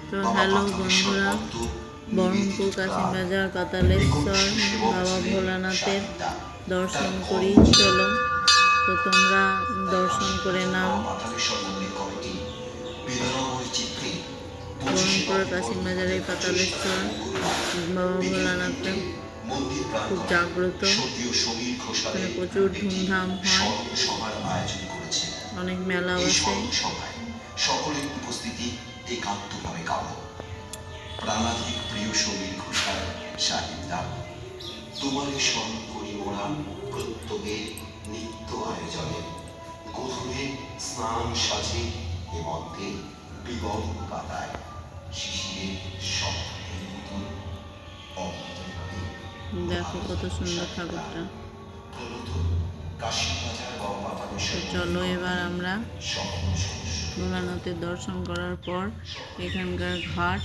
তো হ্যালো বন্ধুরা, বহরমপুর কাশিমবাজার পাতালেশ্বর বাবা ভোলানাথের দর্শন করি চলো। তো তোমরা দর্শন করে নাও। বহরমপুরের কাশিমবাজারের পাতালেশ্বর বাবা ভোলানাথের খুব জাগ্রত, এখানে প্রচুর ধুমধাম হয়, অনেক মেলা বসে। সকলের উপস্থিতি একান্তভাবে কাম্য। প্রাণাধিক প্রিয় সমীর ঘোষাল সাহিত্যা, তোমারে স্মরণ করি মোরা প্রত্যহে নিত্য আয়োজনে। গোধূলি স্নান সাজে এ মধ্যে বিবর্ণ পাতায় শিশিরে স্বপ্নের মতো অমৃতভাবে। দেখো কত সুন্দর ঠাকুরটা। তো চলো এবার আমরা ভোলানাথের দর্শন করার পর এখানকার ঘাট,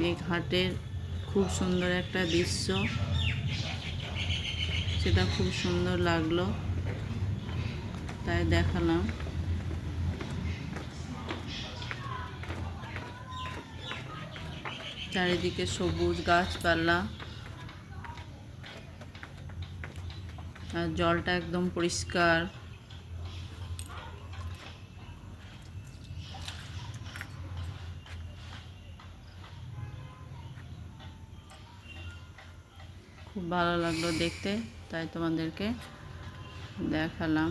এই ঘাটের খুব সুন্দর একটা দৃশ্য, সেটা খুব সুন্দর লাগলো তাই দেখালাম। চারিদিকে সবুজ গাছপালা আর জলটা একদম পরিষ্কার। খুব ভালো লাগলো দেখতে, তাই তোমাদেরকে দেখালাম।